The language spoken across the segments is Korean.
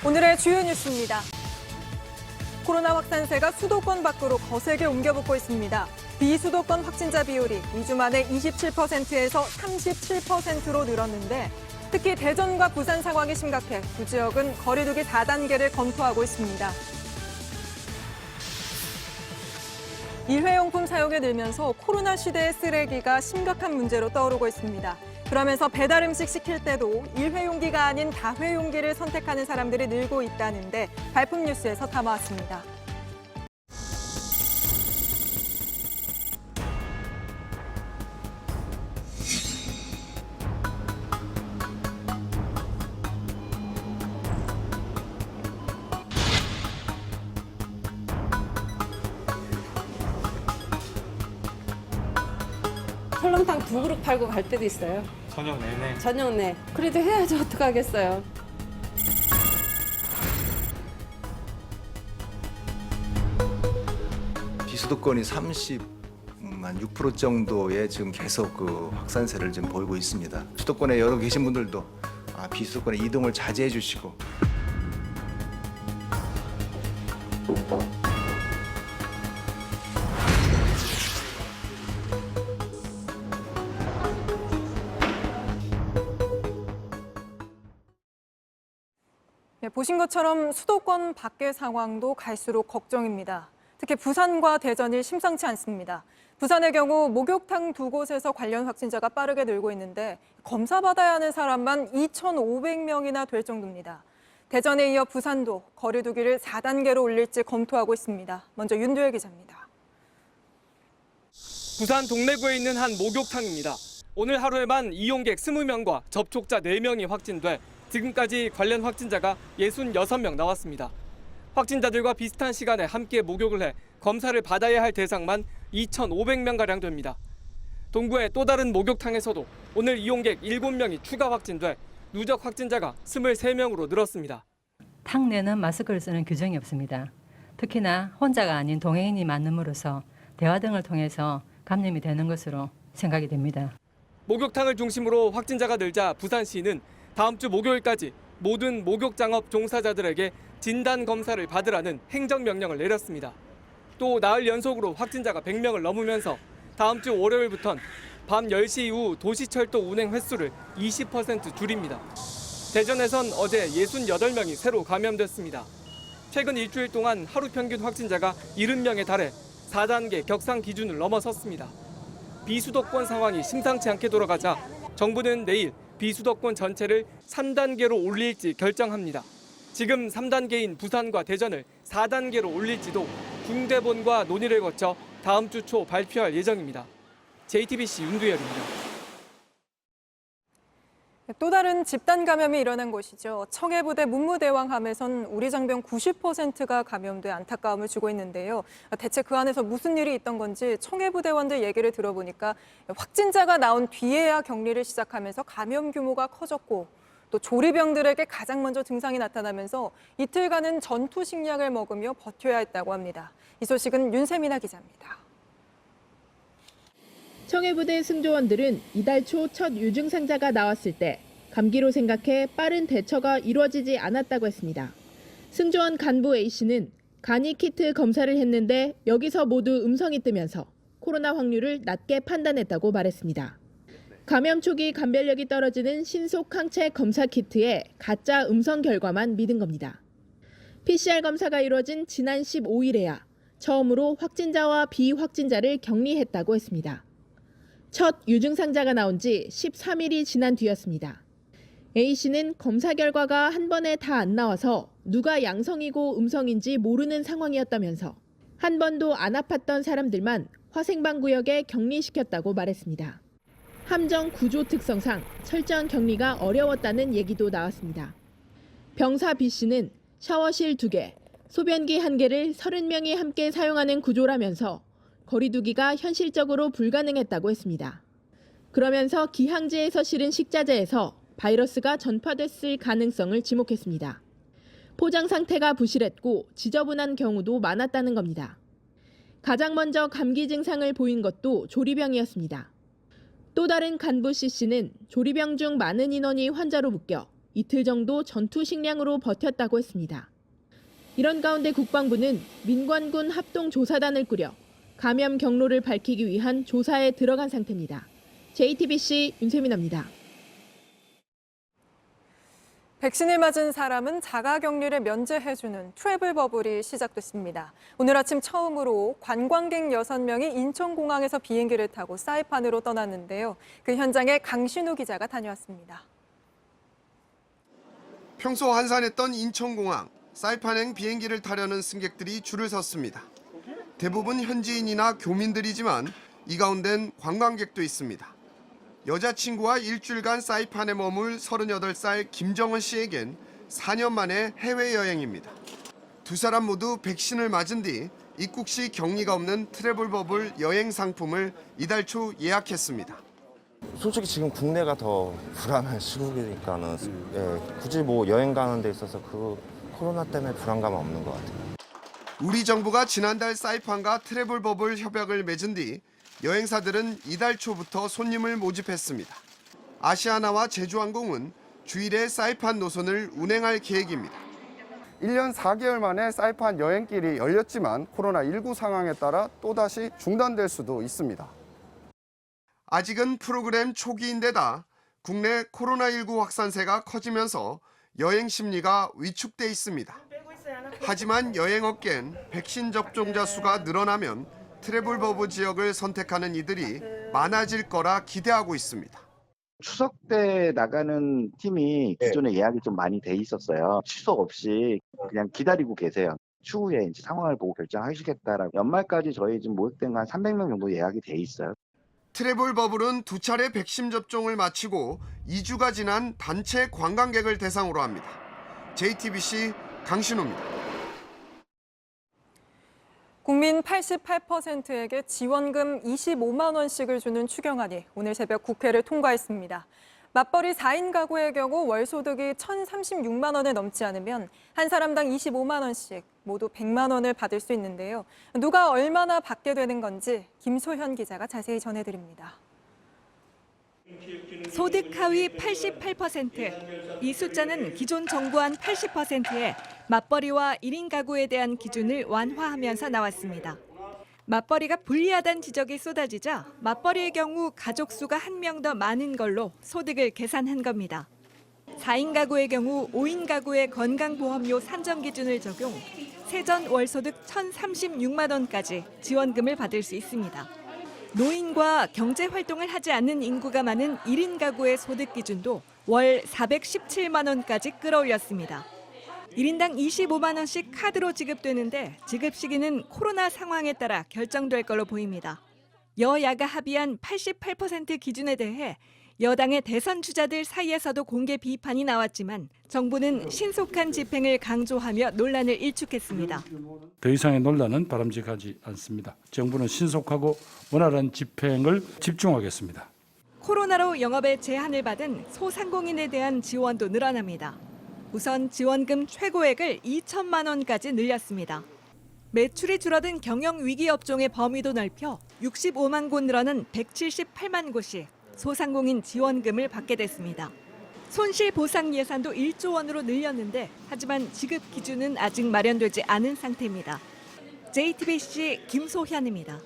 오늘의 주요 뉴스입니다. 코로나 확산세가 수도권 밖으로 거세게 옮겨붙고 있습니다. 비수도권 확진자 비율이 2주 만에 27%에서 37%로 늘었는데 특히 대전과 부산 상황이 심각해 두 지역은 거리두기 4단계를 검토하고 있습니다. 일회용품 사용이 늘면서 코로나 시대의 쓰레기가 심각한 문제로 떠오르고 있습니다. 그러면서 배달 음식 시킬 때도 일회용기가 아닌 다회용기를 선택하는 사람들이 늘고 있다는데 발품 뉴스에서 담아왔습니다. 설렁탕 2그릇 팔고 갈 때도 있어요. 저녁 내내. 저녁 내. 그래도 해야죠. 어떡하겠어요. 비수도권이 36% 정도의 지금 계속 그 확산세를 지금 보이고 있습니다. 수도권에 여러 계신 분들도 비수도권에 이동을 자제해 주시고 보신 것처럼 수도권 밖의 상황도 갈수록 걱정입니다. 특히 부산과 대전이 심상치 않습니다. 부산의 경우 목욕탕 2곳에서 관련 확진자가 빠르게 늘고 있는데 검사받아야 하는 사람만 2,500명이나 될 정도입니다. 대전에 이어 부산도 거리두기를 4단계로 올릴지 검토하고 있습니다. 먼저 윤두혜 기자입니다. 부산 동래구에 있는 한 목욕탕입니다. 오늘 하루에만 이용객 20명과 접촉자 4명이 확진돼 지금까지 관련 확진자가 66명 나왔습니다. 확진자들과 비슷한 시간에 함께 목욕을 해 검사를 받아야 할 대상만 2,500명가량 됩니다. 동구의 또 다른 목욕탕에서도 오늘 이용객 7명이 추가 확진돼 누적 확진자가 23명으로 늘었습니다. 탕 내는 마스크를 쓰는 규정이 없습니다. 특히나 혼자가 아닌 동행인이 만남으로써 대화 등을 통해서 감염이 되는 것으로 생각이 됩니다. 목욕탕을 중심으로 확진자가 늘자 부산시는 다음 주 목요일까지 모든 목욕장업 종사자들에게 진단 검사를 받으라는 행정명령을 내렸습니다. 또 나흘 연속으로 확진자가 100명을 넘으면서 다음 주 월요일부터는 밤 10시 이후 도시철도 운행 횟수를 20% 줄입니다. 대전에선 어제 68명이 새로 감염됐습니다. 최근 일주일 동안 하루 평균 확진자가 70명에 달해 4단계 격상 기준을 넘어섰습니다. 비수도권 상황이 심상치 않게 돌아가자 정부는 내일 비수도권 전체를 3단계로 올릴지 결정합니다. 지금 3단계인 부산과 대전을 4단계로 올릴지도 중대본과 논의를 거쳐 다음 주 초 발표할 예정입니다. JTBC 윤두열입니다. 또 다른 집단 감염이 일어난 곳이죠. 청해부대 문무대왕함에선 우리 장병 90%가 감염돼 안타까움을 주고 있는데요. 대체 그 안에서 무슨 일이 있던 건지 청해부대원들 얘기를 들어보니까 확진자가 나온 뒤에야 격리를 시작하면서 감염 규모가 커졌고 또 조리병들에게 가장 먼저 증상이 나타나면서 이틀간은 전투 식량을 먹으며 버텨야 했다고 합니다. 이 소식은 윤세민아 기자입니다. 청해부대 승조원들은 이달 초 첫 유증상자가 나왔을 때 감기로 생각해 빠른 대처가 이루어지지 않았다고 했습니다. 승조원 간부 A씨는 간이 키트 검사를 했는데 여기서 모두 음성이 뜨면서 코로나 확률을 낮게 판단했다고 말했습니다. 감염 초기 감별력이 떨어지는 신속 항체 검사 키트에 가짜 음성 결과만 믿은 겁니다. PCR 검사가 이루어진 지난 15일에야 처음으로 확진자와 비확진자를 격리했다고 했습니다. 첫 유증상자가 나온 지 13일이 지난 뒤였습니다. A씨는 검사 결과가 한 번에 다 안 나와서 누가 양성이고 음성인지 모르는 상황이었다면서 한 번도 안 아팠던 사람들만 화생방 구역에 격리시켰다고 말했습니다. 함정 구조 특성상 철저한 격리가 어려웠다는 얘기도 나왔습니다. 병사 B씨는 샤워실 2개, 소변기 1개를 30명이 함께 사용하는 구조라면서 거리두기가 현실적으로 불가능했다고 했습니다. 그러면서 기항지에서 실은 식자재에서 바이러스가 전파됐을 가능성을 지목했습니다. 포장 상태가 부실했고 지저분한 경우도 많았다는 겁니다. 가장 먼저 감기 증상을 보인 것도 조리병이었습니다. 또 다른 간부 C씨는 조리병 중 많은 인원이 환자로 묶여 이틀 정도 전투 식량으로 버텼다고 했습니다. 이런 가운데 국방부는 민관군 합동조사단을 꾸려 감염 경로를 밝히기 위한 조사에 들어간 상태입니다. JTBC 윤세민입니다. 백신을 맞은 사람은 자가격리를 면제해주는 트래블 버블이 시작됐습니다. 오늘 아침 처음으로 관광객 6명이 인천공항에서 비행기를 타고 사이판으로 떠났는데요. 그 현장에 강신우 기자가 다녀왔습니다. 평소 한산했던 인천공항, 사이판행 비행기를 타려는 승객들이 줄을 섰습니다. 대부분 현지인이나 교민들이지만 이 가운데는 관광객도 있습니다. 여자친구와 일주일간 사이판에 머물 38살 김정은 씨에겐 4년 만에 해외여행입니다. 두 사람 모두 백신을 맞은 뒤 입국 시 격리가 없는 트래블 버블 여행 상품을 이달 초 예약했습니다. 솔직히 지금 국내가 더 불안한 시국이니까는 굳이 뭐 여행 가는 데 있어서 그 코로나 때문에 불안감은 없는 것 같아요. 우리 정부가 지난달 사이판과 트래블 버블 협약을 맺은 뒤 여행사들은 이달 초부터 손님을 모집했습니다. 아시아나와 제주항공은 주일에 사이판 노선을 운행할 계획입니다. 1년 4개월 만에 사이판 여행길이 열렸지만 코로나19 상황에 따라 또다시 중단될 수도 있습니다. 아직은 프로그램 초기인데다 국내 코로나19 확산세가 커지면서 여행 심리가 위축돼 있습니다. 하지만 여행업계는 백신 접종자 수가 늘어나면 트래블 버블 지역을 선택하는 이들이 많아질 거라 기대하고 있습니다. 추석 때 나가는 팀이 기존에 예약이 좀 많이 돼 있었어요. 취소 없이 그냥 기다리고 계세요. 추후에 이제 상황을 보고 결정하시겠다라고. 연말까지 저희 지금 모집된 거 한 300명 정도 예약이 돼 있어요. 트래블 버블은 2차례 백신 접종을 마치고 2주가 지난 단체 관광객을 대상으로 합니다. JTBC 강신우입니다. 국민 88%에게 지원금 25만 원씩을 주는 추경안이 오늘 새벽 국회를 통과했습니다. 맞벌이 4인 가구의 경우 월 소득이 1,036만 원을 넘지 않으면 한 사람당 25만 원씩 모두 100만 원을 받을 수 있는데요. 누가 얼마나 받게 되는 건지 김소현 기자가 자세히 전해드립니다. 소득 하위 88%. 이 숫자는 기존 정부안 80%에 맞벌이와 1인 가구에 대한 기준을 완화하면서 나왔습니다. 맞벌이가 불리하다는 지적이 쏟아지자 맞벌이의 경우 가족 수가 1명 더 많은 걸로 소득을 계산한 겁니다. 4인 가구의 경우 5인 가구의 건강보험료 산정 기준을 적용, 세전 월소득 1,036만 원까지 지원금을 받을 수 있습니다. 노인과 경제활동을 하지 않는 인구가 많은 1인 가구의 소득 기준도 월 417만 원까지 끌어올렸습니다. 1인당 25만 원씩 카드로 지급되는데 지급 시기는 코로나 상황에 따라 결정될 걸로 보입니다. 여야가 합의한 88% 기준에 대해 여당의 대선 주자들 사이에서도 공개 비판이 나왔지만 정부는 신속한 집행을 강조하며 논란을 일축했습니다. 더 이상의 논란은 바람직하지 않습니다. 정부는 신속하고 원활한 집행을 집중하겠습니다. 코로나로 영업에 제한을 받은 소상공인에 대한 지원도 늘어납니다. 우선 지원금 최고액을 2천만 원까지 늘렸습니다. 매출이 줄어든 경영 위기 업종의 범위도 넓혀 65만 곳 늘어난 178만 곳이 소상공인 지원금을 받게 됐습니다. 손실 보상 예산도 1조 원으로 늘렸는데 하지만 지급 기준은 아직 마련되지 않은 상태입니다. JTBC 김소현입니다.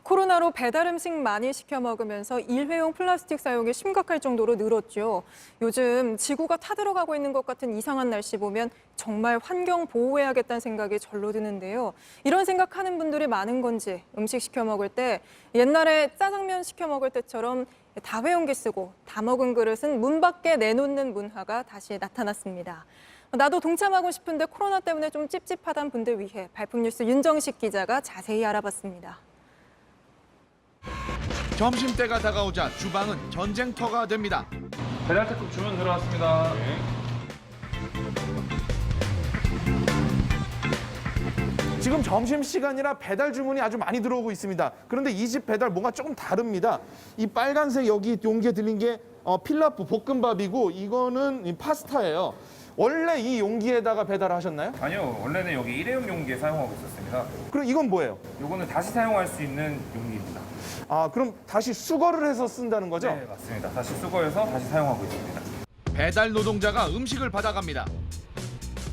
코로나로 배달 음식 많이 시켜 먹으면서 일회용 플라스틱 사용이 심각할 정도로 늘었죠. 요즘 지구가 타들어가고 있는 것 같은 이상한 날씨 보면 정말 환경 보호해야겠다는 생각이 절로 드는데요. 이런 생각하는 분들이 많은 건지 음식 시켜 먹을 때 옛날에 짜장면 시켜 먹을 때처럼 다회용기 쓰고 다 먹은 그릇은 문 밖에 내놓는 문화가 다시 나타났습니다. 나도 동참하고 싶은데 코로나 때문에 좀 찝찝하다는 분들 위해 발품뉴스 윤정식 기자가 자세히 알아봤습니다. 점심때가 다가오자 주방은 전쟁터가 됩니다. 배달특급 주문 들어왔습니다. 지금 점심시간이라 배달 주문이 아주 많이 들어오고 있습니다. 그런데 이 집 배달 뭔가 조금 다릅니다. 이 빨간색 여기 용기에 들린 게 필라프 볶음밥이고 이거는 파스타예요. 원래 이 용기에다가 배달을 하셨나요? 아니요, 원래는 여기 일회용 용기에 사용하고 있었습니다. 그럼 이건 뭐예요? 요거는 다시 사용할 수 있는 용기입니다. 아, 그럼 다시 수거를 해서 쓴다는 거죠? 네, 맞습니다. 다시 수거해서 다시 사용하고 있습니다. 배달 노동자가 음식을 받아갑니다.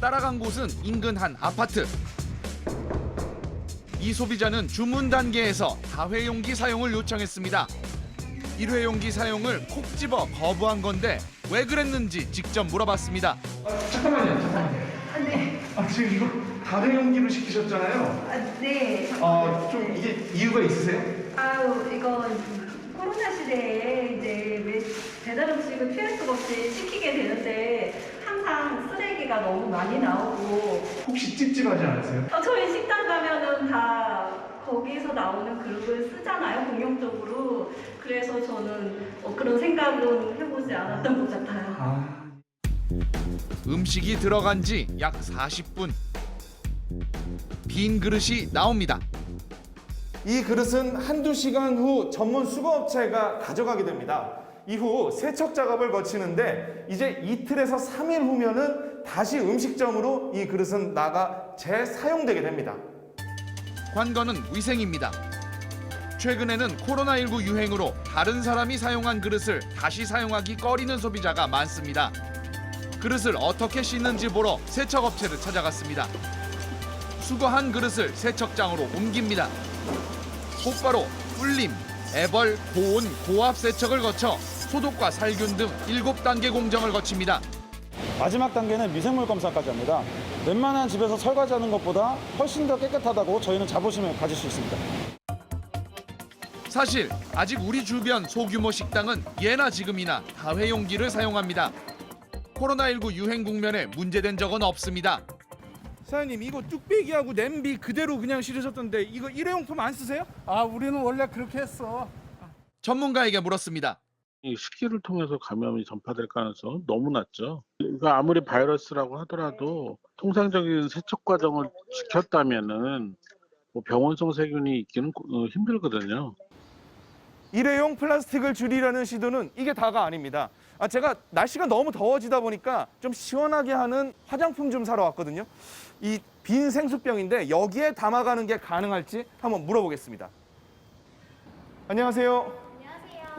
따라간 곳은 인근 한 아파트. 이 소비자는 주문 단계에서 다회용기 사용을 요청했습니다. 일회용기 사용을 콕 집어 거부한 건데 왜 그랬는지 직접 물어봤습니다. 잠깐만요. 네. 지금 이거 다회용기로 시키셨잖아요. 네. 좀 이게 이유가 있으세요? 아유, 이건 코로나 시대에 이제 배달 음식을 피할 수가 없이 시키게 되는데 항상 쓰레기가 너무 많이 나오고. 혹시 찝찝하지 않으세요? 저희 식당 가면은 다 거기서 나오는 그릇을 쓰잖아요, 공용적으로. 그래서 저는 그런 생각은 해보지 않았던 것 같아요. 음식이 들어간 지 약 40분. 빈 그릇이 나옵니다. 이 그릇은 한두 시간 후 전문 수거업체가 가져가게 됩니다. 이후 세척 작업을 거치는데 이제 이틀에서 3일 후면은 다시 음식점으로 이 그릇은 나가 재사용되게 됩니다. 관건은 위생입니다. 최근에는 코로나19 유행으로 다른 사람이 사용한 그릇을 다시 사용하기 꺼리는 소비자가 많습니다. 그릇을 어떻게 씻는지 보러 세척업체를 찾아갔습니다. 수거한 그릇을 세척장으로 옮깁니다. 곧바로 불림, 애벌, 고온, 고압 세척을 거쳐 소독과 살균 등 7단계 공정을 거칩니다. 마지막 단계는 미생물 검사까지 합니다. 웬만한 집에서 설거지하는 것보다 훨씬 더 깨끗하다고 저희는 자부심을 가질 수 있습니다. 사실 아직 우리 주변 소규모 식당은 예나 지금이나 다회용기를 사용합니다. 코로나19 유행 국면에 문제된 적은 없습니다. 사장님, 이거 뚝배기하고 냄비 그대로 그냥 실으셨던데 이거 일회용품 안 쓰세요? 우리는 원래 그렇게 했어. 전문가에게 물었습니다. 이 식기를 통해서 감염이 전파될 가능성은 너무 낮죠. 이거 아무리 바이러스라고 하더라도 통상적인 세척 과정을 지켰다면은 병원성 세균이 있기는 힘들거든요. 일회용 플라스틱을 줄이려는 시도는 이게 다가 아닙니다. 제가 날씨가 너무 더워지다 보니까 좀 시원하게 하는 화장품 좀 사러 왔거든요. 이 빈 생수병인데 여기에 담아가는 게 가능할지 한번 물어보겠습니다. 안녕하세요.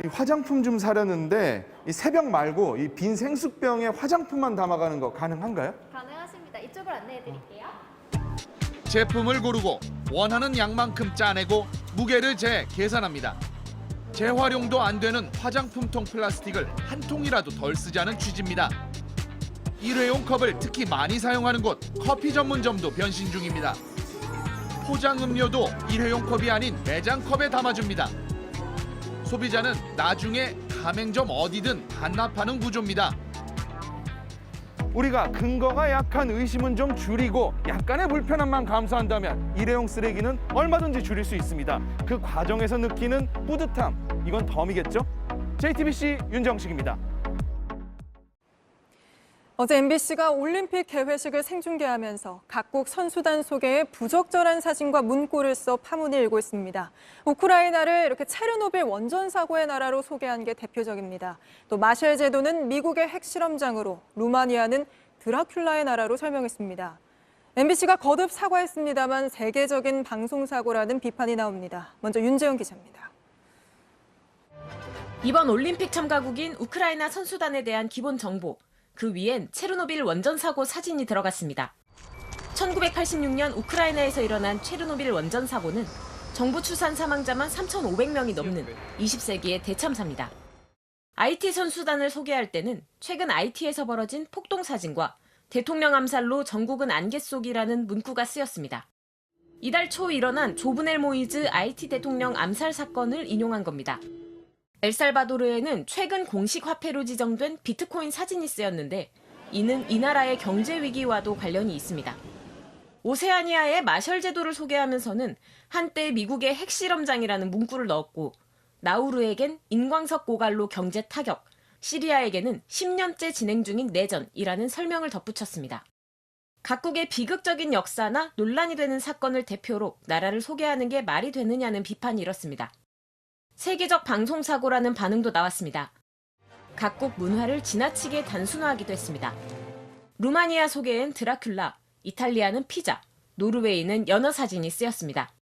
이 화장품 좀 사려는데 이 새병 말고 이 빈 생수병에 화장품만 담아가는 거 가능한가요? 가능하십니다. 이쪽으로 안내해 드릴게요. 제품을 고르고 원하는 양만큼 짜내고 무게를 계산합니다. 재활용도 안 되는 화장품통 플라스틱을 한 통이라도 덜 쓰자는 취지입니다. 일회용 컵을 특히 많이 사용하는 곳 커피 전문점도 변신 중입니다. 포장 음료도 일회용 컵이 아닌 매장 컵에 담아줍니다. 소비자는 나중에 가맹점 어디든 반납하는 구조입니다. 우리가 근거가 약한 의심은 좀 줄이고 약간의 불편함만 감수한다면 일회용 쓰레기는 얼마든지 줄일 수 있습니다. 그 과정에서 느끼는 뿌듯함, 이건 덤이겠죠? JTBC 윤정식입니다. 어제 MBC가 올림픽 개회식을 생중계하면서 각국 선수단 소개에 부적절한 사진과 문구를 써 파문이 일고 있습니다. 우크라이나를 이렇게 체르노빌 원전 사고의 나라로 소개한 게 대표적입니다. 또 마셸 제도는 미국의 핵실험장으로, 루마니아는 드라큘라의 나라로 설명했습니다. MBC가 거듭 사과했습니다만 세계적인 방송사고라는 비판이 나옵니다. 먼저 윤재영 기자입니다. 이번 올림픽 참가국인 우크라이나 선수단에 대한 기본 정보, 그 위엔 체르노빌 원전 사고 사진이 들어갔습니다. 1986년 우크라이나에서 일어난 체르노빌 원전 사고는 정부 추산 사망자만 3,500명이 넘는 20세기의 대참사입니다. IT 선수단을 소개할 때는 최근 IT에서 벌어진 폭동 사진과 대통령 암살로 전국은 안개 속이라는 문구가 쓰였습니다. 이달 초 일어난 조브넬 모이즈 IT 대통령 암살 사건을 인용한 겁니다. 엘살바도르에는 최근 공식 화폐로 지정된 비트코인 사진이 쓰였는데 이는 이 나라의 경제 위기와도 관련이 있습니다. 오세아니아의 마셜 제도를 소개하면서는 한때 미국의 핵실험장이라는 문구를 넣었고 나우루에겐 인광석 고갈로 경제 타격, 시리아에게는 10년째 진행 중인 내전이라는 설명을 덧붙였습니다. 각국의 비극적인 역사나 논란이 되는 사건을 대표로 나라를 소개하는 게 말이 되느냐는 비판이 일었습니다. 세계적 방송사고라는 반응도 나왔습니다. 각국 문화를 지나치게 단순화하기도 했습니다. 루마니아 소개엔 드라큘라, 이탈리아는 피자, 노르웨이는 연어 사진이 쓰였습니다.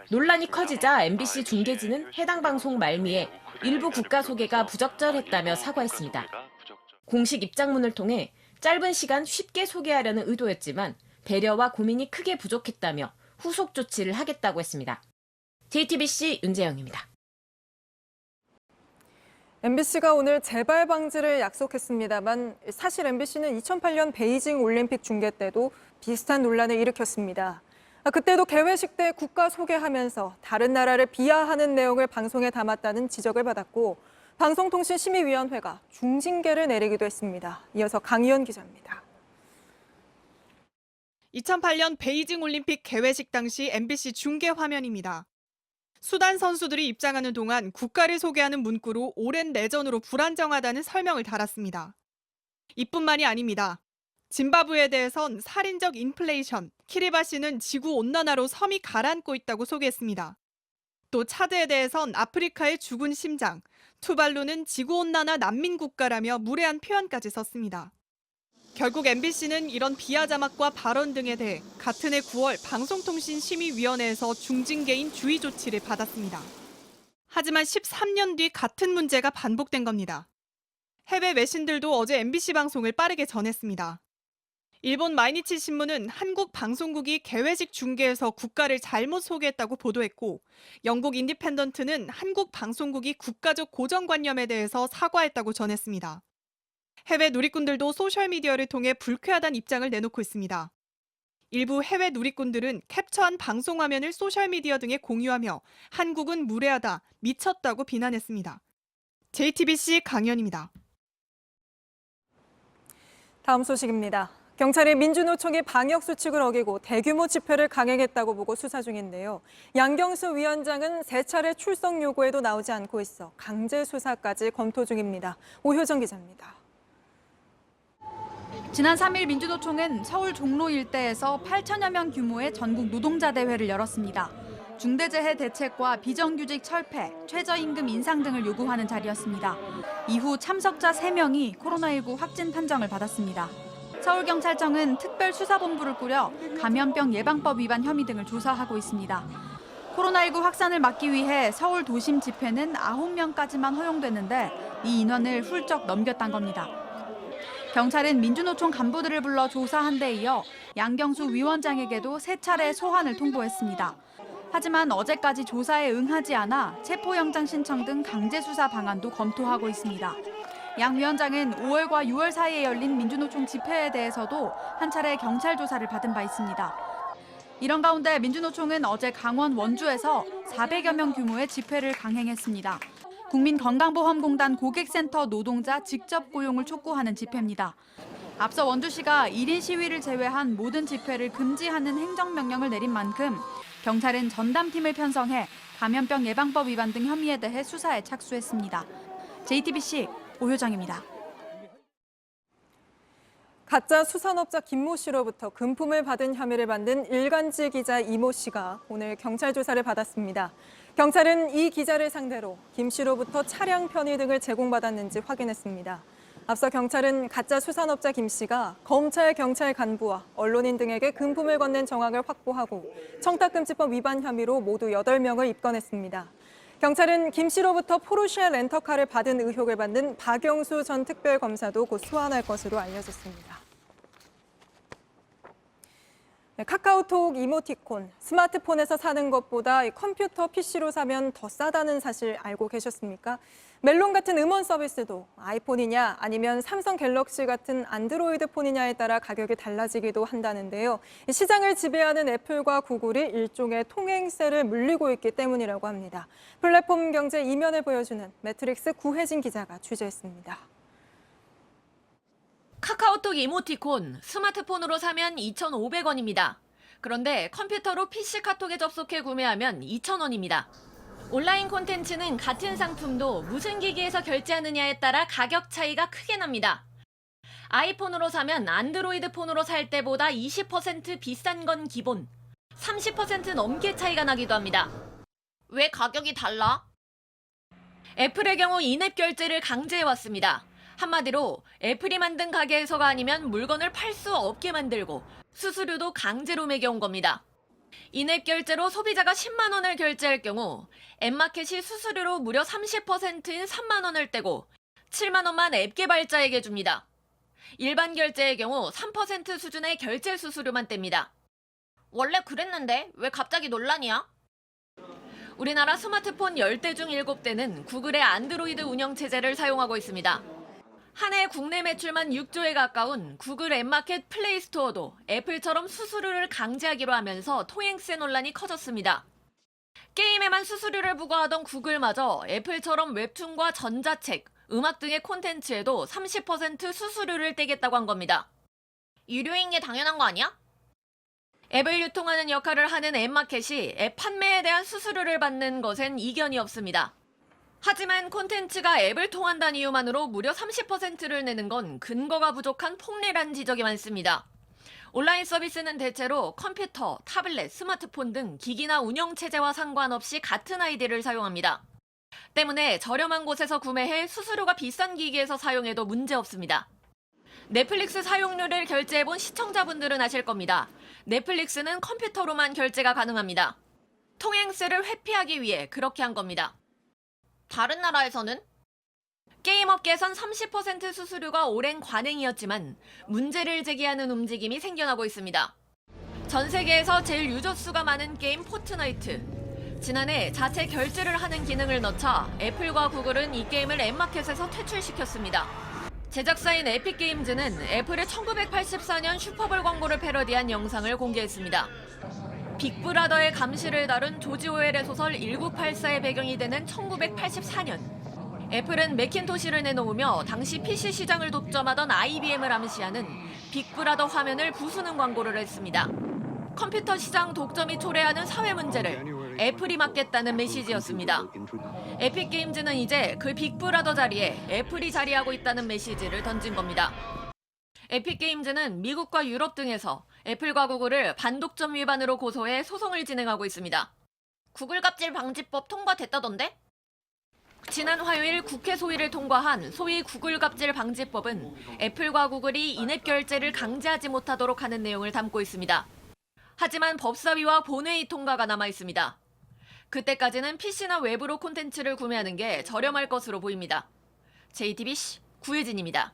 논란이 커지자 MBC 중계진은 해당 방송 말미에 일부 국가 소개가 부적절했다며 사과했습니다. 공식 입장문을 통해 짧은 시간 쉽게 소개하려는 의도였지만 배려와 고민이 크게 부족했다며 후속 조치를 하겠다고 했습니다. JTBC 윤재영입니다. MBC가 오늘 재발 방지를 약속했습니다만 사실 MBC는 2008년 베이징 올림픽 중계 때도 비슷한 논란을 일으켰습니다. 그때도 개회식 때 국가 소개하면서 다른 나라를 비하하는 내용을 방송에 담았다는 지적을 받았고 방송통신심의위원회가 중징계를 내리기도 했습니다. 이어서 강희연 기자입니다. 2008년 베이징 올림픽 개회식 당시 MBC 중계 화면입니다. 수단 선수들이 입장하는 동안 국가를 소개하는 문구로 오랜 내전으로 불안정하다는 설명을 달았습니다. 이뿐만이 아닙니다. 짐바브웨에 대해선 살인적 인플레이션, 키리바시는 지구온난화로 섬이 가라앉고 있다고 소개했습니다. 또 차드에 대해선 아프리카의 죽은 심장, 투발루는 지구온난화 난민국가라며 무례한 표현까지 썼습니다. 결국 MBC는 이런 비하 자막과 발언 등에 대해 같은 해 9월 방송통신심의위원회에서 중징계인 주의 조치를 받았습니다. 하지만 13년 뒤 같은 문제가 반복된 겁니다. 해외 외신들도 어제 MBC 방송을 빠르게 전했습니다. 일본 마이니치 신문은 한국 방송국이 개회식 중계에서 국가를 잘못 소개했다고 보도했고, 영국 인디펜던트는 한국 방송국이 국가적 고정관념에 대해서 사과했다고 전했습니다. 해외 누리꾼들도 소셜미디어를 통해 불쾌하다는 입장을 내놓고 있습니다. 일부 해외 누리꾼들은 캡처한 방송 화면을 소셜미디어 등에 공유하며 한국은 무례하다, 미쳤다고 비난했습니다. JTBC 강연입니다. 다음 소식입니다. 경찰이 민주노총이 방역수칙을 어기고 대규모 집회를 강행했다고 보고 수사 중인데요. 양경수 위원장은 3차례 출석 요구에도 나오지 않고 있어 강제 수사까지 검토 중입니다. 오효정 기자입니다. 지난 3일 민주노총은 서울 종로 일대에서 8천여 명 규모의 전국 노동자 대회를 열었습니다. 중대재해 대책과 비정규직 철폐, 최저임금 인상 등을 요구하는 자리였습니다. 이후 참석자 3명이 코로나19 확진 판정을 받았습니다. 서울경찰청은 특별수사본부를 꾸려 감염병 예방법 위반 혐의 등을 조사하고 있습니다. 코로나19 확산을 막기 위해 서울 도심 집회는 9명까지만 허용됐는데 이 인원을 훌쩍 넘겼다는 겁니다. 경찰은 민주노총 간부들을 불러 조사한 데 이어 양경수 위원장에게도 3차례 소환을 통보했습니다. 하지만 어제까지 조사에 응하지 않아 체포영장 신청 등 강제 수사 방안도 검토하고 있습니다. 양 위원장은 5월과 6월 사이에 열린 민주노총 집회에 대해서도 한 차례 경찰 조사를 받은 바 있습니다. 이런 가운데 민주노총은 어제 강원 원주에서 400여 명 규모의 집회를 강행했습니다. 국민건강보험공단 고객센터 노동자 직접 고용을 촉구하는 집회입니다. 앞서 원주시가 1인 시위를 제외한 모든 집회를 금지하는 행정명령을 내린 만큼 경찰은 전담팀을 편성해 감염병 예방법 위반 등 혐의에 대해 수사에 착수했습니다. JTBC 오효정입니다. 가짜 수산업자 김모 씨로부터 금품을 받은 혐의를 받는 일간지 기자 이모 씨가 오늘 경찰 조사를 받았습니다. 경찰은 이 기자를 상대로 김 씨로부터 차량 편의 등을 제공받았는지 확인했습니다. 앞서 경찰은 가짜 수산업자 김 씨가 검찰, 경찰 간부와 언론인 등에게 금품을 건넨 정황을 확보하고 청탁금지법 위반 혐의로 모두 8명을 입건했습니다. 경찰은 김 씨로부터 포르쉐 렌터카를 받은 의혹을 받는 박영수 전 특별검사도 곧 소환할 것으로 알려졌습니다. 카카오톡 이모티콘, 스마트폰에서 사는 것보다 컴퓨터 PC로 사면 더 싸다는 사실 알고 계셨습니까? 멜론 같은 음원 서비스도 아이폰이냐 아니면 삼성 갤럭시 같은 안드로이드 폰이냐에 따라 가격이 달라지기도 한다는데요. 시장을 지배하는 애플과 구글이 일종의 통행세를 물리고 있기 때문이라고 합니다. 플랫폼 경제 이면을 보여주는 매트릭스 구혜진 기자가 취재했습니다. 카카오톡 이모티콘, 스마트폰으로 사면 2,500원입니다. 그런데 컴퓨터로 PC 카톡에 접속해 구매하면 2,000원입니다. 온라인 콘텐츠는 같은 상품도 무슨 기기에서 결제하느냐에 따라 가격 차이가 크게 납니다. 아이폰으로 사면 안드로이드 폰으로 살 때보다 20% 비싼 건 기본, 30% 넘게 차이가 나기도 합니다. 왜 가격이 달라? 애플의 경우 인앱 결제를 강제해왔습니다. 한마디로 애플이 만든 가게에서가 아니면 물건을 팔 수 없게 만들고 수수료도 강제로 매겨온 겁니다. 인앱 결제로 소비자가 10만 원을 결제할 경우 앱마켓이 수수료로 무려 30%인 3만 원을 떼고 7만 원만 앱 개발자에게 줍니다. 일반 결제의 경우 3% 수준의 결제 수수료만 뗍니다. 원래 그랬는데 왜 갑자기 논란이야? 우리나라 스마트폰 10대 중 7대는 구글의 안드로이드 운영체제를 사용하고 있습니다. 한 해 국내 매출만 6조에 가까운 구글 앱마켓 플레이스토어도 애플처럼 수수료를 강제하기로 하면서 통행세 논란이 커졌습니다. 게임에만 수수료를 부과하던 구글마저 애플처럼 웹툰과 전자책, 음악 등의 콘텐츠에도 30% 수수료를 떼겠다고 한 겁니다. 유료인 게 당연한 거 아니야? 앱을 유통하는 역할을 하는 앱마켓이 앱 판매에 대한 수수료를 받는 것엔 이견이 없습니다. 하지만 콘텐츠가 앱을 통한다는 이유만으로 무려 30%를 내는 건 근거가 부족한 폭리란 지적이 많습니다. 온라인 서비스는 대체로 컴퓨터, 타블렛, 스마트폰 등 기기나 운영체제와 상관없이 같은 아이디를 사용합니다. 때문에 저렴한 곳에서 구매해 수수료가 비싼 기기에서 사용해도 문제없습니다. 넷플릭스 사용료를 결제해본 시청자분들은 아실 겁니다. 넷플릭스는 컴퓨터로만 결제가 가능합니다. 통행세를 회피하기 위해 그렇게 한 겁니다. 다른 나라에서는? 게임업계에선 30% 수수료가 오랜 관행이었지만 문제를 제기하는 움직임이 생겨나고 있습니다. 전 세계에서 제일 유저 수가 많은 게임 포트나이트. 지난해 자체 결제를 하는 기능을 넣자 애플과 구글은 이 게임을 앱마켓에서 퇴출시켰습니다. 제작사인 에픽게임즈는 애플의 1984년 슈퍼볼 광고를 패러디한 영상을 공개했습니다. 빅브라더의 감시를 다룬 조지 오웰의 소설 1984의 배경이 되는 1984년. 애플은 매킨토시를 내놓으며 당시 PC 시장을 독점하던 IBM을 암시하는 빅브라더 화면을 부수는 광고를 했습니다. 컴퓨터 시장 독점이 초래하는 사회 문제를 애플이 맡겠다는 메시지였습니다. 에픽게임즈는 이제 그 빅브라더 자리에 애플이 자리하고 있다는 메시지를 던진 겁니다. 에픽게임즈는 미국과 유럽 등에서 애플과 구글을 반독점 위반으로 고소해 소송을 진행하고 있습니다. 구글 갑질 방지법 통과됐다던데? 지난 화요일 국회 소위를 통과한 소위 구글 갑질 방지법은 애플과 구글이 인앱 결제를 강제하지 못하도록 하는 내용을 담고 있습니다. 하지만 법사위와 본회의 통과가 남아 있습니다. 그때까지는 PC나 웹으로 콘텐츠를 구매하는 게 저렴할 것으로 보입니다. JTBC 구혜진입니다.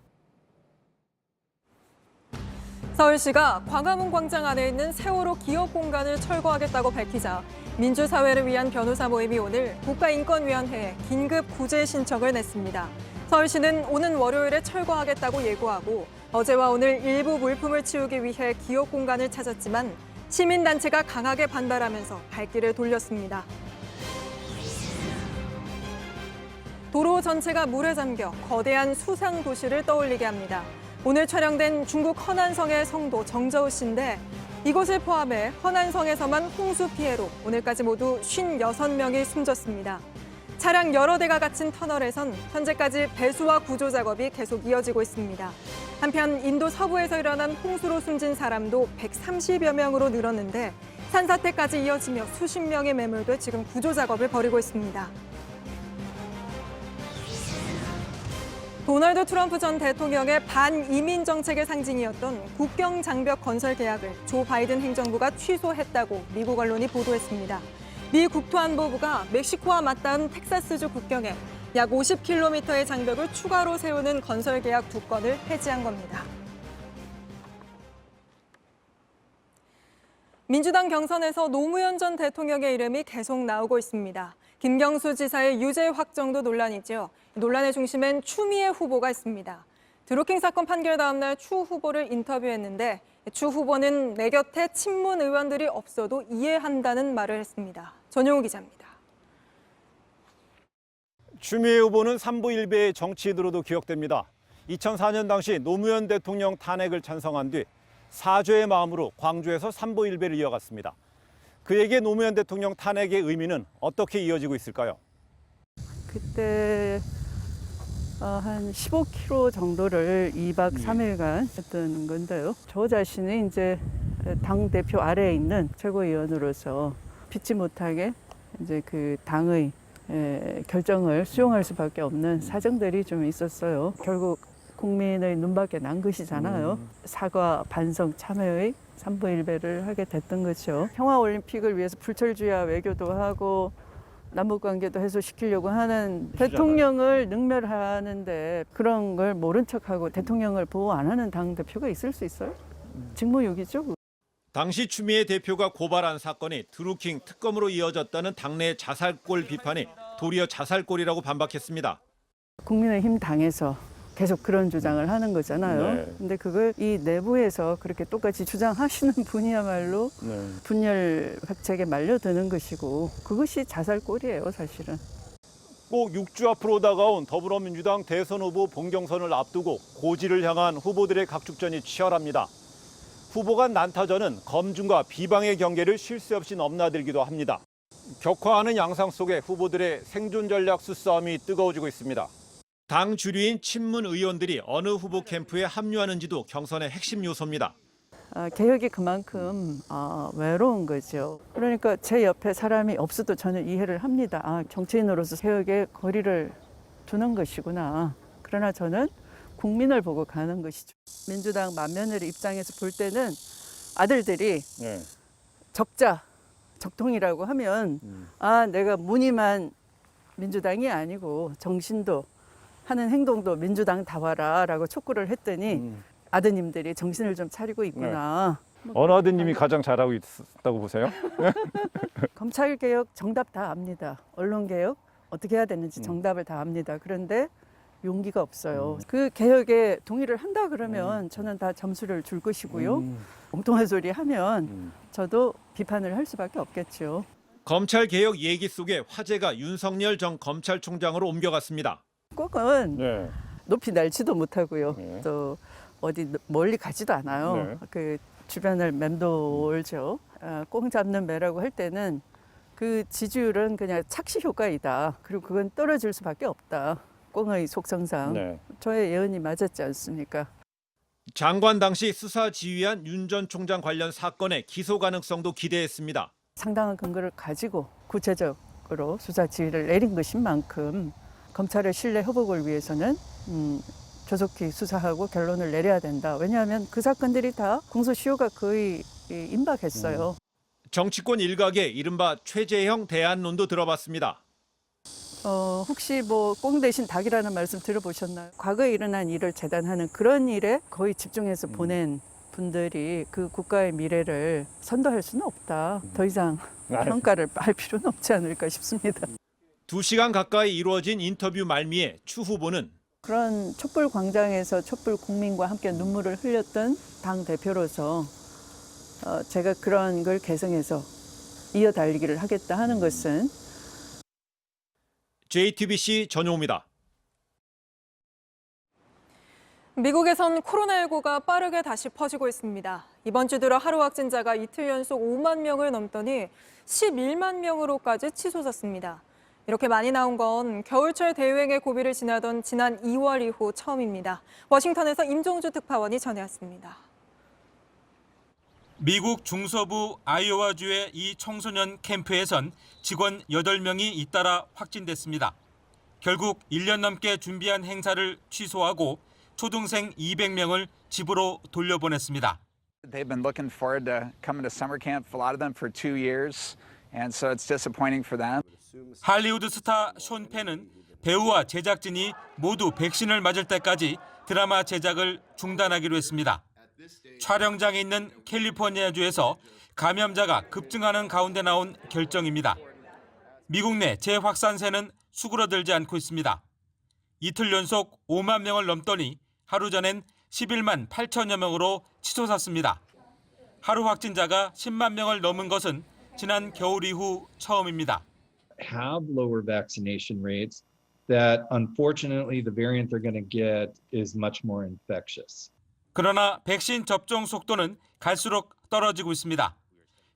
서울시가 광화문 광장 안에 있는 세월호 기업 공간을 철거하겠다고 밝히자 민주사회를 위한 변호사 모임이 오늘 국가인권위원회에 긴급 구제 신청을 냈습니다. 서울시는 오는 월요일에 철거하겠다고 예고하고 어제와 오늘 일부 물품을 치우기 위해 기업 공간을 찾았지만 시민단체가 강하게 반발하면서 발길을 돌렸습니다. 도로 전체가 물에 잠겨 거대한 수상 도시를 떠올리게 합니다. 오늘 촬영된 중국 허난성의 성도 정저우 씨인데 이곳을 포함해 허난성에서만 홍수 피해로 오늘까지 모두 56명이 숨졌습니다. 차량 여러 대가 갇힌 터널에선 현재까지 배수와 구조 작업이 계속 이어지고 있습니다. 한편 인도 서부에서 일어난 홍수로 숨진 사람도 130여 명으로 늘었는데 산사태까지 이어지며 수십 명이 매몰돼 지금 구조 작업을 벌이고 있습니다. 도널드 트럼프 전 대통령의 반이민 정책의 상징이었던 국경 장벽 건설 계약을 조 바이든 행정부가 취소했다고 미국 언론이 보도했습니다. 미 국토안보부가 멕시코와 맞닿은 텍사스주 국경에 약 50km의 장벽을 추가로 세우는 건설 계약 2건을 해지한 겁니다. 민주당 경선에서 노무현 전 대통령의 이름이 계속 나오고 있습니다. 김경수 지사의 유죄 확정도 논란이죠. 논란의 중심엔 추미애 후보가 있습니다. 드루킹 사건 판결 다음 날 추 후보를 인터뷰했는데 추 후보는 내 곁에 친문 의원들이 없어도 이해한다는 말을 했습니다. 전용우 기자입니다. 추미애 후보는 삼보일배의 정치인으로도 기억됩니다. 2004년 당시 노무현 대통령 탄핵을 찬성한 뒤 사죄의 마음으로 광주에서 삼보일배를 이어갔습니다. 그에게 노무현 대통령 탄핵의 의미는 어떻게 이어지고 있을까요? 그때 한 15km 정도를 2박 3일간 했던 건데요. 저 자신이 이제 당대표 아래에 있는 최고위원으로서 피치 못하게 이제 그 당의 결정을 수용할 수밖에 없는 사정들이 좀 있었어요. 결국 국민의 눈밖에 난 것이잖아요. 사과, 반성, 참여의 3분 1배를 하게 됐던 거죠. 평화올림픽을 위해서 불철주야 외교도 하고 남북관계도 해소시키려고 하는 대통령을 능멸하는데 그런 걸 모른 척하고 대통령을 보호 안 하는 당대표가 있을 수 있어요? 직무유기죠. 당시 추미애 대표가 고발한 사건이 드루킹 특검으로 이어졌다는 당내 자살골 비판이 도리어 자살골이라고 반박했습니다. 국민의힘 당에서 계속 그런 주장을 하는 거잖아요. 네. 근데 그걸 이 내부에서 그렇게 똑같이 주장하시는 분이야말로 분열 백책에 말려드는 것이고 그것이 자살골이에요, 사실은. 꼭 6주 앞으로 다가온 더불어민주당 대선 후보 본경선을 앞두고 고지를 향한 후보들의 각축전이 치열합니다. 후보 간 난타전은 검증과 비방의 경계를 쉴 새 없이 넘나들기도 합니다. 격화하는 양상 속에 후보들의 생존 전략 수싸움이 뜨거워지고 있습니다. 당 주류인 친문 의원들이 어느 후보 캠프에 합류하는지도 경선의 핵심 요소입니다. 개혁이 그만큼 외로운 거죠. 그러니까 제 옆에 사람이 없어도 저는 이해를 합니다. 정치인으로서 개혁에 거리를 두는 것이구나. 그러나 저는 국민을 보고 가는 것이죠. 민주당 맏며느리 입장에서 볼 때는 아들들이 적통이라고 하면 내가 무늬만 민주당이 아니고 정신도 하는 행동도 민주당다워라라고 촉구를 했더니 아드님들이 정신을 좀 차리고 있구나. 어느 아드님이 가장 잘하고 있다고 보세요? 검찰개혁 정답 다 압니다. 언론개혁 어떻게 해야 되는지 정답을 다 압니다. 그런데 용기가 없어요. 그 개혁에 동의를 한다 그러면 저는 다 점수를 줄 것이고요. 엉뚱한 소리 하면 저도 비판을 할 수밖에 없겠죠. 검찰 개혁 얘기 속에 화제가 윤석열 전 검찰총장으로 옮겨갔습니다. 꼭은 높이 날지도 못하고요. 또 어디 멀리 가지도 않아요. 그 주변을 맴돌죠. 꽁 잡는 매라고 할 때는 그 지지율은 그냥 착시 효과이다. 그리고 그건 떨어질 수밖에 없다. 꽁의 속성상. 저의 예언이 맞았지 않습니까? 장관 당시 수사 지휘한 윤 전 총장 관련 사건의 기소 가능성도 기대했습니다. 상당한 근거를 가지고 구체적으로 수사 지휘를 내린 것인 만큼 검찰의 신뢰 회복을 위해서는 조속히 수사하고 결론을 내려야 된다. 왜냐하면 그 사건들이 다 공소시효가 거의 임박했어요. 정치권 일각의 이른바 최재형 대안론도 들어봤습니다. 혹시 꽁 대신 닭이라는 말씀 들어보셨나요? 과거에 일어난 일을 재단하는 그런 일에 거의 집중해서 보낸 분들이 그 국가의 미래를 선도할 수는 없다. 더 이상 평가를 할 필요는 없지 않을까 싶습니다. 2시간 가까이 이루어진 인터뷰 말미에 추 후보는 그런 촛불 광장에서 촛불 국민과 함께 눈물을 흘렸던 당 대표로서 제가 그런 걸 개성해서 이어 달리기를 하겠다 하는 것은 JTBC 전용호입니다. 미국에선 코로나19가 빠르게 다시 퍼지고 있습니다. 이번 주 들어 하루 확진자가 이틀 연속 5만 명을 넘더니 11만 명으로까지 치솟았습니다. 이렇게 많이 나온 건 겨울철 대유행의 고비를 지나던 지난 2월 이후 처음입니다. 워싱턴에서 임종주 특파원이 전해왔습니다. 미국 중서부 아이오와주의 이 청소년 캠프에선 직원 8명이 잇따라 확진됐습니다. 결국 1년 넘게 준비한 행사를 취소하고 초등생 200명을 집으로 돌려보냈습니다. They've been looking forward to coming to summer camp, a lot of them for 2 years, and so it's disappointing for them. 할리우드 스타 숀 펜은 배우와 제작진이 모두 백신을 맞을 때까지 드라마 제작을 중단하기로 했습니다. 촬영장에 있는 캘리포니아주에서 감염자가 급증하는 가운데 나온 결정입니다. 미국 내 재확산세는 수그러들지 않고 있습니다. 이틀 연속 5만 명을 넘더니 하루 전엔 11만 8천여 명으로 치솟았습니다. 하루 확진자가 10만 명을 넘은 것은 지난 겨울 이후 처음입니다. Have lower vaccination rates that unfortunately the variant they're going to get is much more infectious. 그러나 백신 접종 속도는 갈수록 떨어지고 있습니다.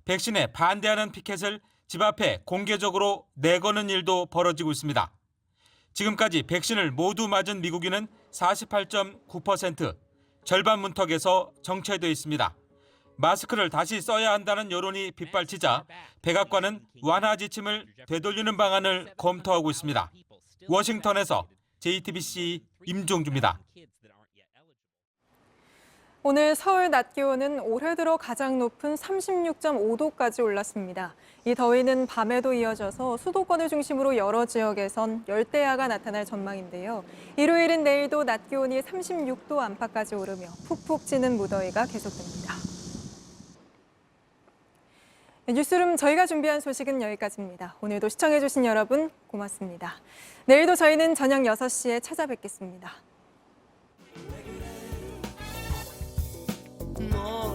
백신에 반대하는 피켓을 집 앞에 공개적으로 내거는 일도 벌어지고 있습니다. 지금까지 백신을 모두 맞은 미국인은 48.9%, 절반 문턱에서 정체되어 있습니다. 마스크를 다시 써야 한다는 여론이 빗발치자 백악관은 완화 지침을 되돌리는 방안을 검토하고 있습니다. 워싱턴에서 JTBC 임종주입니다. 오늘 서울 낮 기온은 올해 들어 가장 높은 36.5도까지 올랐습니다. 이 더위는 밤에도 이어져서 수도권을 중심으로 여러 지역에선 열대야가 나타날 전망인데요. 일요일인 내일도 낮 기온이 36도 안팎까지 오르며 푹푹 찌는 무더위가 계속됩니다. 뉴스룸 저희가 준비한 소식은 여기까지입니다. 오늘도 시청해주신 여러분 고맙습니다. 내일도 저희는 저녁 6시에 찾아뵙겠습니다. 너